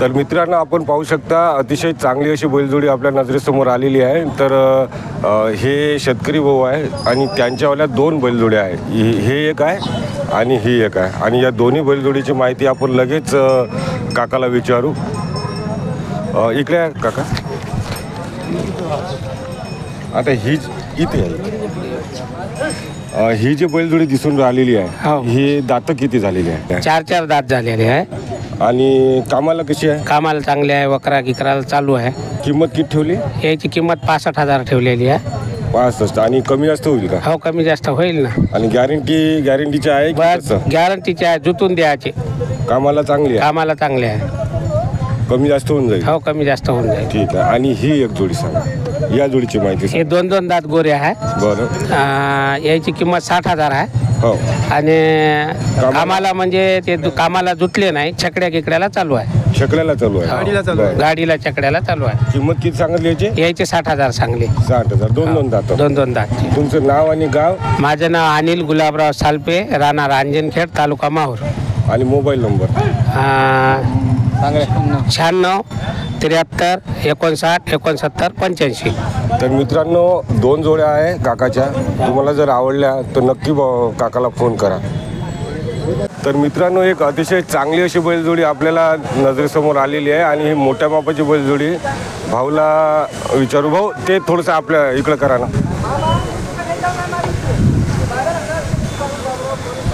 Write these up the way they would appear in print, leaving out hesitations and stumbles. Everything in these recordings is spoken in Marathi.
तर मित्रांनो, आपण पाहू शकता अतिशय चांगली अशी बैलजोडी आपल्या नजरेसमोर आलेली आहे। तर हे शेतकरी भाऊ आहे आणि त्यांच्यावाल्या दोन बैलजोड्या आहे, हे एक आहे आणि ही एक आहे। आणि या दोन्ही बैलजोडीची माहिती आपण लगेच काकाला विचारू। इकडे आहे काका। आता ही किती आहे? ही जी बैलजोडी दिसून राहिलेली आहे ही दात किती झालेली आहे? 4 दात झालेले आहे। आणि कामाला कशी आहे? कामाला चांगले आहे, वकरा गिकराला चालू आहे। किंमत किती ठेवली? याची किंमत 65,000 ठेवलेली आहे। 65 आणि कमी जास्त होईल का? हो, कमी जास्त होईल ना। आणि गॅरंटीची आहे की बस कसं? गॅरंटीची आहे, जुतून द्यायचे। कामाला चांगली आहे, कामाला चांगले आहे। कमी जास्त होऊन जाईल? हो, कमी जास्त होऊन जाईल। ठीक आहे। आणि ही एक जोडी सांगा, या जोडीची माहिती सांगा। हे 2 दात गोरे आहे। बरं। याची किंमत 60,000 आहे। हो। आणि कामाला म्हणजे ते कामाला जुतले नाही, छकड्या गिकड्याला चालू आहे। शकल्याला चालू आहे, गाडीला छकड्याला चालू आहे। किंमत किती सांगितली याची? याचे 60,000 सांगले। 60,000। दोन दात? 2 दात। तुमचं नाव आणि गाव? माझं नाव अनिल गुलाबराव सालपे, राहणार रांजणखेड, तालुका माहूर। आणि मोबाईल नंबर? 96 73 59 69 85। तर मित्रांनो, 2 जोड्या आहे काकाच्या, तुम्हाला जर आवडल्या तर नक्की काकाला फोन करा। तर मित्रांनो, एक अतिशय चांगली अशी बैलजोडी आपल्याला नजरेसमोर आलेली आहे आणि ही मोठ्या मापाची बैलजोडी। भाऊला विचारू, भाऊ ते थोडंसं आपल्या इकडं करा ना।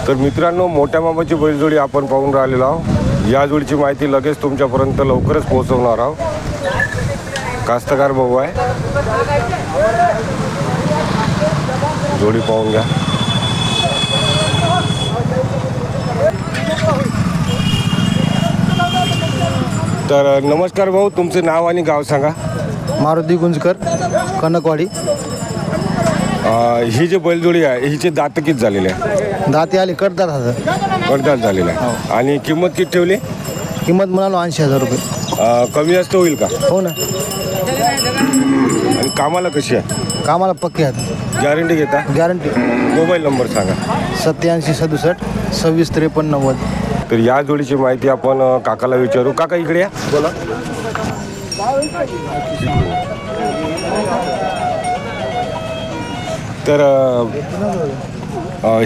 तर मित्रांनो, मोठ्या मापाची बैलजोडी आपण पाहून राहिलेलो आहोत। या जोडीची माहिती लगेच तुमच्यापर्यंत लवकरच पोहोचवणार आहोत। कास्तकार भाऊ आहे, जोडी पाहून घ्या। तर नमस्कार भाऊ, तुमचं नाव आणि गाव सांगा। मारुती गुंजकर, कनकवाडी। ही जी बैलजोडी आहे हिचे दात किती झालेले आहे? दाते आले कडदात हजार। कडदात झालेला आहे। आणि किंमत किती ठेवली? किंमत म्हणालो 80,000 रुपये। कमी जास्त होईल का? हो ना। आणि कामाला कशी आहे? कामाला पक्के आहेत। गॅरंटी घेता? गॅरंटी। मोबाईल नंबर सांगा। 87 67 26 53 90। तर या जोडीची माहिती आपण काकाला विचारू। काका इकडे या, बोला। तर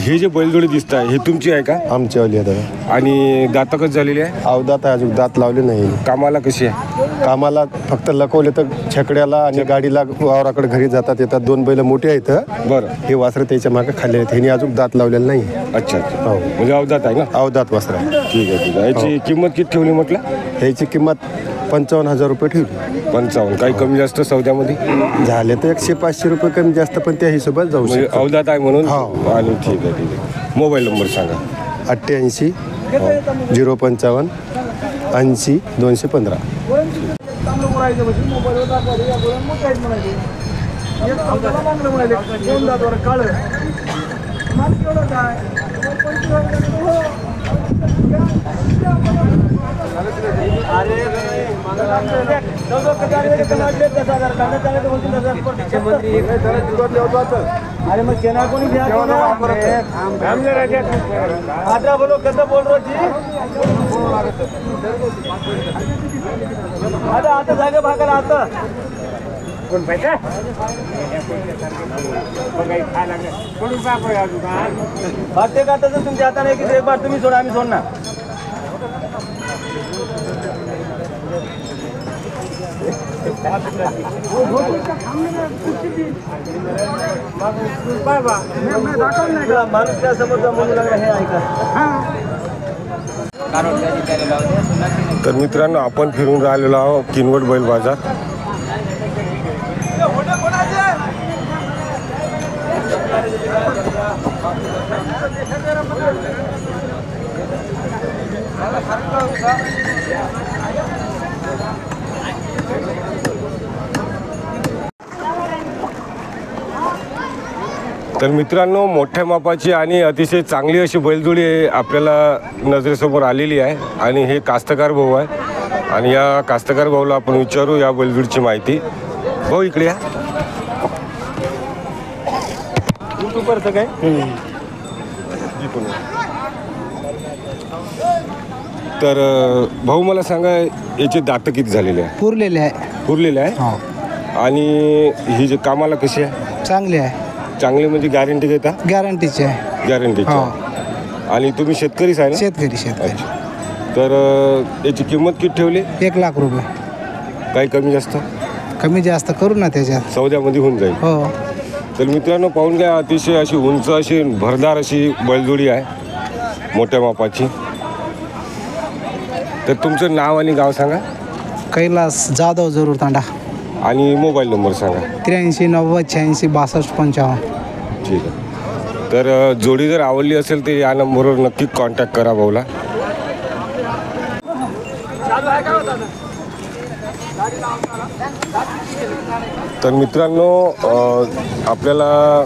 ही जी बैलजोडी दिसत आहे ही तुमची आहे का? आमची वाली आहे दादा। आणि दात कशी झालेली आहे? अवदात आहे, अजून दात लावले नाही। कामाला कशी आहे? कामाला फक्त लकवले तर छकड्याला आणि गाडीला वावराकडे घरी जातात येतात। 2 बैल मोठे आहेत। बरं। हे वासरं त्याच्या मागे खाल्ले आहेत, ह्याने अजून दात लावलेलं नाही। अच्छा अच्छा, हो। म्हणजे अवदात आहे ना? अवदात वासरं आहे। ठीक आहे ठीक आहे। याची किंमत किती ठेवली म्हटलं? ह्याची किंमत 55,000 रुपये ठेवली। 55। काही कमी जास्त सौद्यामध्ये झाले तर 100-500 रुपये कमी जास्त, पण त्या हिशोबात जाऊ म्हणजे शकतो। अवदात आहे म्हणून? हो। आणि ठीक आहे ठीक आहे। मोबाईल नंबर सांगा। 88 055 80 215। अरे मग चेना कोणी घ्या आता बोलो कसं बोल रो जी आता जागा भागायला आता कोण पाहिजे बाटे का तसं तुमच्या हाताने एक बार तुम्ही सोडा, आम्ही सोडणार। माणूस त्या समोरचा म्हणू लागला हे ऐका। तर मित्रांनो, आपण फिरून राहिलेलो आहोत किनवट बैल बाजार। तर मित्रांनो, मोठ्या मापाची आणि अतिशय चांगली अशी बैलजोडी आपल्याला नजरेसमोर आलेली आहे आणि हे कास्तकार भाऊ आहे। आणि या कास्तकार भाऊला आपण विचारू या बैलजोडीची माहिती। भाऊ इकडे या। तर भाऊ मला सांगा याचे दात किती झालेले आहे? पुरलेले आहे. पुरलेले आहे. हो आणि ही जे कामाला कशी आहे? चांगले आहे. चांगली म्हणजे गॅरंटी घेता? गॅरंटीचे आहे. गॅरंटीची हो. आणि तुम्ही शेतकरीच आहे ना? शेतकरी. तर याची किंमत किती ठेवली? 1 लाख रुपये. काही कमी जास्त कमी जास्त करू ना त्याच्यात. सौद्यामध्ये होऊन जाईल. हो. तर मित्रांनो पाहून घ्या, अतिशय अशी उंच अशी भरदार अशी बैलजोडी आहे, मोठ्या मापाची. तर तुमचं नाव आणि गाव सांगा कैलास जाधव जरूर तांडा. आणि मोबाईल नंबर सांगा. 83 90 86 62 55. ठीक आहे. तर जोडी जर आवडली असेल तर या नंबरवर नक्की कॉन्टॅक्ट करा भाऊला. तर मित्रांनो आपल्याला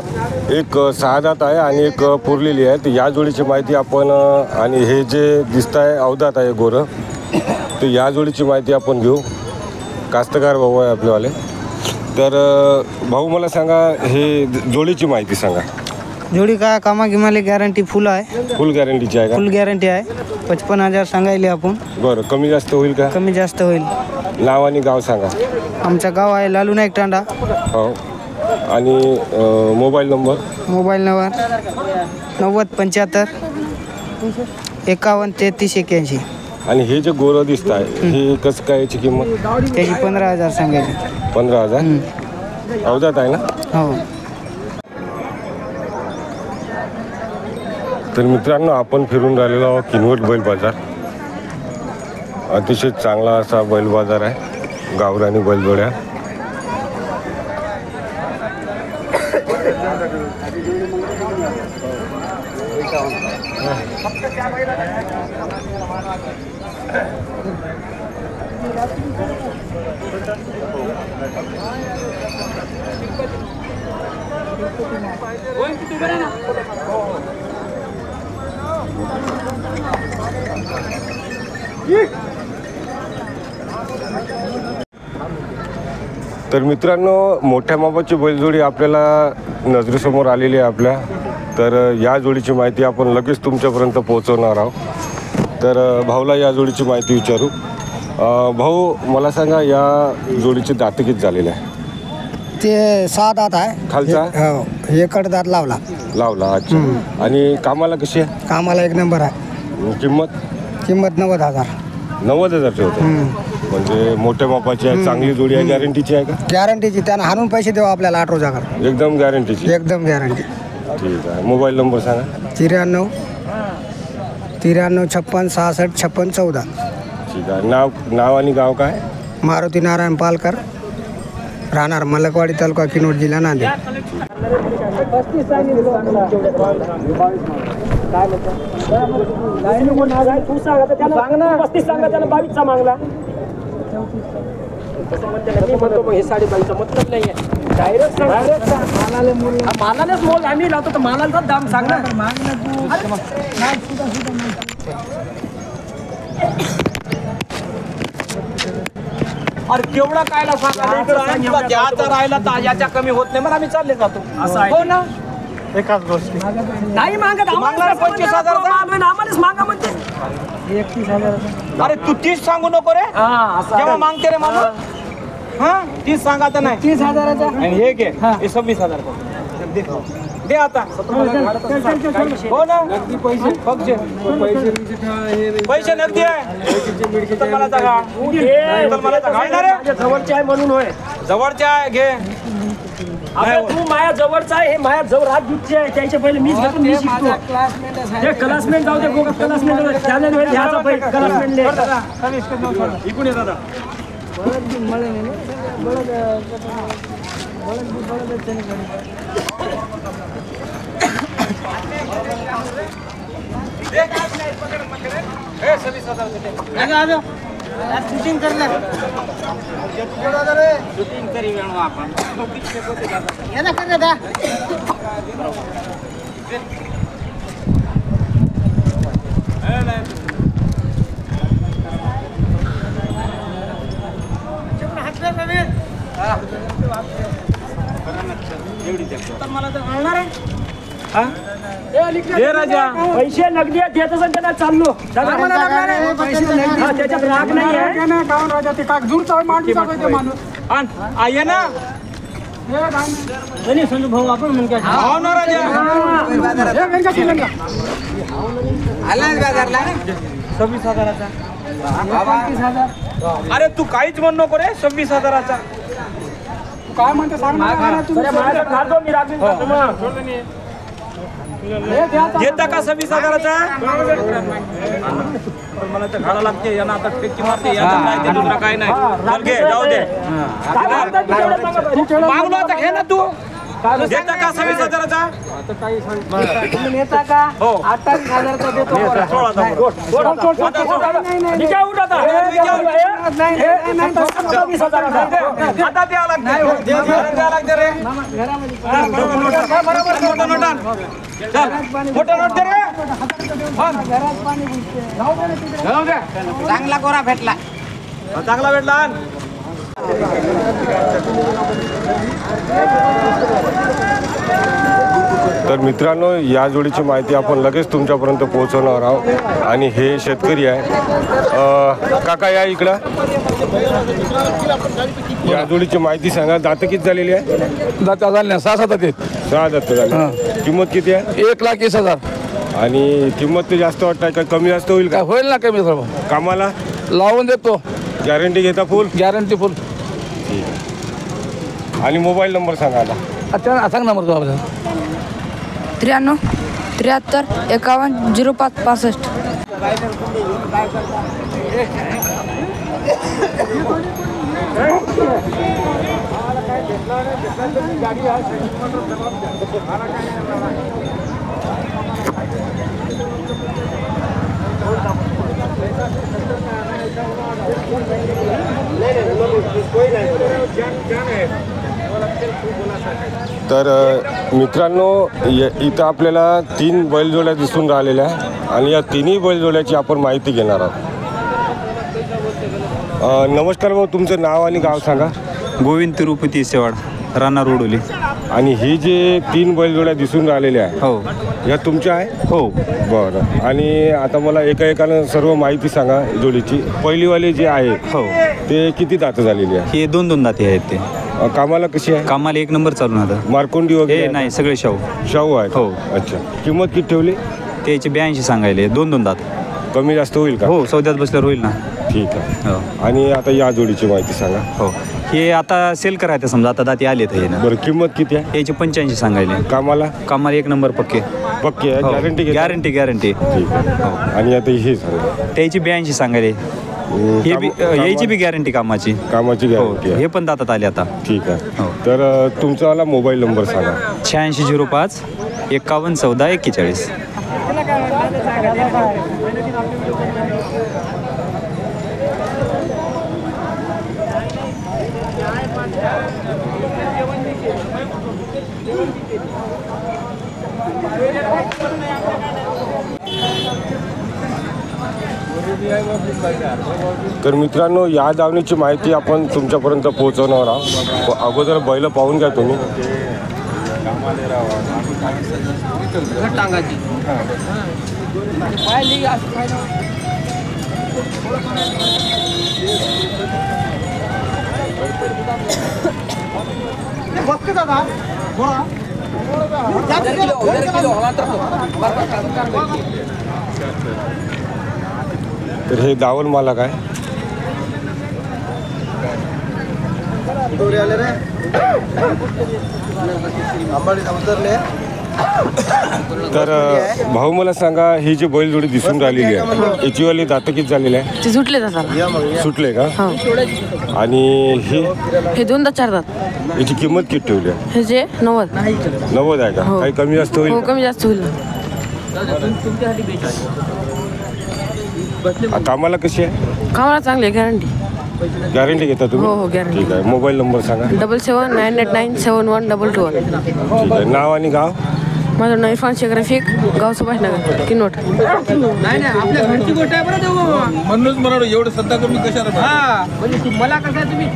एक 6 दात आहे आणि एक पुरलेली आहे. तर या जोडीची माहिती आपण आणि हे जे दिसत आहे अवदात आहे गोरं, तर या जोडीची माहिती आपण घेऊ. कास्तकार भाऊ आहे आपल्यावाले. तर भाऊ मला सांगा हे जोडीची माहिती सांगा. जोडी काय कामा गिमाली गॅरंटी फुल आहे. फुल गॅरंटीची आहे का? फुल गॅरंटी आहे. 55,000 सांगायले आपण. बरं, कमी जास्त होईल का? कमी जास्त होईल. नाव आणि गाव सांगा. आमचं गाव आहे लालू नाईक तांडा. हो. आणि मोबाईल नंबर? Mobile number 90 75 51 33 81. आणि हे जे गोरं दिसत आहे हे कसं काय, याची किंमत? त्याची 15,000 सांगायची. 15,000. अवधात आहे ना? हो. तर मित्रांनो आपण फिरून राहिलेलो आहोत किनवट बैल बाजार. अतिशय चांगला असा बैल बाजार आहे, गावरानी बैलजोड्या. तर मित्रांनो मोठ्या मापाची बैलजोडी आपल्याला नजरेसमोर आलेली आहे आपल्या. तर या जोडीची माहिती आपण लगेच तुमच्यापर्यंत पोहोचवणार आहोत. तर भाऊला या जोडीची माहिती विचारू. भाऊ मला सांगा या जोडीचे दात किती झालेले आहे? ते 6 दात आहे. खालचा? हो. हे कडदात लावला. अच्छा. आणि कामाला कशी आहे? कामाला 1 नंबर आहे. किंमत 90,000. 90,000 होते. म्हणजे मोठ्या मापाची आहे, चांगली जोडी आहे. गॅरंटीची आहे का? गॅरंटीची. त्यानं हाणून पैसे देऊ आपल्याला 8 रोजाकर. एकदम गॅरंटीची. एकदम गॅरंटी. ठीक आहे. मोबाईल नंबर सांगा. 93 56 66 56 14. ठीक आहे. नाव आणि गाव काय? मारुती नारायण पालकर, राहणार मलकवाडी, तालुका किनवट, जिल्हा नांदेड. मालालाच मोल आम्ही लावतो तर मालाचा दाम सांग ना. अरे केवढा कायला सांगा, ज्याचा राहिला तर याच्या कमी होत नाही, मग आम्ही चालले जातो. हो ना. एकाच गोष्टी नाही मागत आम्हाला 25,000 आम्हालाच मागा म्हणते. 31,000. अरे तू 30 सांगू नको रे. जेव्हा मागते रे माणूस. हा 30 सांगा तर नाही. 30,000. आणि हे घे, हे 26,000 दे आता. हो ना. पैसे नगदी आहे. जवळचे आहे म्हणून होय. जवळचे आहे घे. तू माया जवळचा आहे. हे माया जवळ हात दुधचे आहे. त्याच्या पहिले मीच घेतो, मी शिकतो. ते क्लासमेट जाऊ दे. क्लासमेट घ्यायचा पहिले क्लासमेट इकडून ये दादा. शूटिंग करणार. शूटिंग करी वेळ आपण. मला तर मिळणार आहे. राजा पैसे नगदी देत असेल त्याला चाललो हा, त्याच्यात राग नाही आहे आहे ना नाही, संजू भाऊ आपण म्हणून काय हो ना राजा अरे तू काहीच म्हण नको रे 26,000चा काय म्हणते सांग अरे, माझ्याकडे काढतो मी रागवीन का तुम्हाला? घेता का 26,000चा मला तर घाला लागते यांना आता फेकी मारते याचं नाही ते दुसरा काय नाही चल घे जाऊ दे काय म्हणतात ते एवढं सांगा बरं. मागलो आता घे ना तू घेता का 26,000चा नेता का हो 28,000चा देतो निघा उठ आता. आता 26,000 आता द्यावं लागते द्यावं लागते रे मोठा नोट आण. चल मोठा नोट दे रे चांगला गोरा भेटला चांगला भेटला आण. तर मित्रांनो, या जोडीची माहिती आपण लगेच तुमच्यापर्यंत पोहोचवणार आहोत. आणि हे शेतकरी आहे. काका या इकडं. या जोडीची माहिती सांगा. दात किती झालेली आहे? दाता झाले 6-7 आहेत. 6 दात झाली. किंमत किती आहे? 1,20,000 आणि किंमत तर जास्त वाटतं का? कमी जास्त होईल काय का? होईल ना कमी सर्व कामाला लावून देतो गॅरंटी घेता फुल? गॅरंटी फुल. आणि मोबाईल नंबर सांगा आता. अच्छा सांग नंबर तो आपला 93 73 51 05 65. तर मित्रांनो, इथं आपल्याला 3 बैलजोड्या दिसून राहिलेल्या आहे आणि या तिन्ही बैलजोड्याची आपण माहिती घेणार आहोत. नमस्कार भाऊ, तुमचं नाव आणि गाव सांगा. गोविंद तिरुपती सेवाड, राणा रोडोली. आणि ही जे 3 बैलजोड्या दिसून राहिलेल्या आहे, हो या तुमच्या आहे? हो. बरं. आणि आता मला एकाएकानं सर्व माहिती सांगा जोडीची. पहिलीवाली जी आहे हो ते किती दात झालेली आहे? हे 2 दाते आहेत. ते कामाला कशी आहे? कामाला 1 नंबर चालून आता. मारकोंडी हे वगैरे नाही सगळे शाहू. शाहू आहे? हो. अच्छा. किंमत किती ठेवली? त्याचे 82 सांगायले. 2 दात. कमी जास्त होईल का? हो सौद्यात बसल्यावर होईल ना. ठीक आहे. हो आणि आता या जोडीची माहिती सांगा. हो. हे आता सेल करायचं समजा, आता दाते आलेत हे ना. बरं, किंमत किती आहे? याचे 85 सांगायले. कामाला कामाला 1 नंबर पक्के. पक्की आहे? गॅरंटी घेता? गॅरंटी. ठीक आहे. आणि आता हे झालं. त्याची 82 सांगायले. हे बी याची बी गॅरंटी कामाची. कामाची हो. गॅरंटी आहे? हे पण दातात आले आता. ठीक आहे. हो. तर तुमचा मोबाईल नंबर सांगा. 8605 51 14 41. तर मित्रांनो, या दावणीची माहिती आपण तुमच्यापर्यंत पोहोचवणार आहोत. अगोदर बैल पाहून घ्या तुम्ही. तर हे दावण मालक आहे. तर भाऊ मला सांगा, ही जी बैलजोडी दिसून राहिलेली आहे याचीवाली दात किती झालेली आहे? ते सुटले दाताला. सुटले का? हो. आणि हे 2 दात 4 दात. याची किंमत किती ठेवली आहे? हे जे 90. 90 आहे का? हो. काही कमी जास्त होईल हो का? कमी जास्त होईल. कामाला कशी आहे? कामाला चांगली गॅरंटी. गॅरंटी घेता तुम्ही? हो, guarantee. ठीक आहे. मोबाईल नंबर सांगा. 7798971221. ठीक आहे. नाव आणि गाव? माझं नाव इरफान शेख रफिक, गाव सुभाषनगर, किनवट. आपल्या घरची गोष्ट आहे बरं देऊ. म्हणूनच म्हणा एवढं सध्या कमी कशाला. मला कसं तुम्ही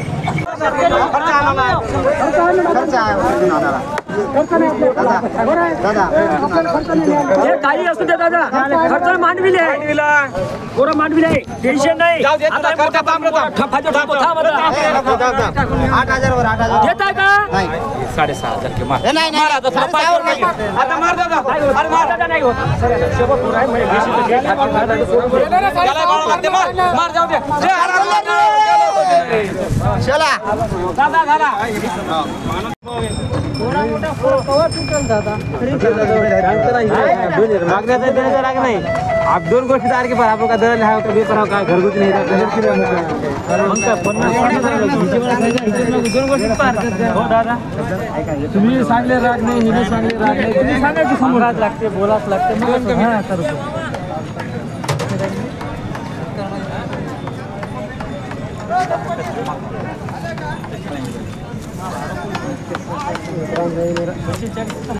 हे काही असू दे दादा, खर्च मांडविले आहे, पोरं मांडविले आहे, टेन्शन नाही. जाऊ दे, आता तुझा खर्च थांब रे, थांब. ठपाचे ठोको, थांब आता. घेताय का? 6,500 मार आता तुला पायावर नाही. आता मार दादा. अरे मार दादा नाही होत. शेवट पोरं आहे, म्हणजे बेशी तर घ्या. त्याला बाळा लागते, मार मार जाऊ दे. दादा झाला. आप दोन गोष्टी सारखी पण आपण काय दर हा कधी करावं काय घरगुती नाही दोन गोष्टी हो दादा तुम्ही सांगले राग नाही हिने सांगले राग नाही तुम्ही सांगा की समोर राग लागते बोलाच लागते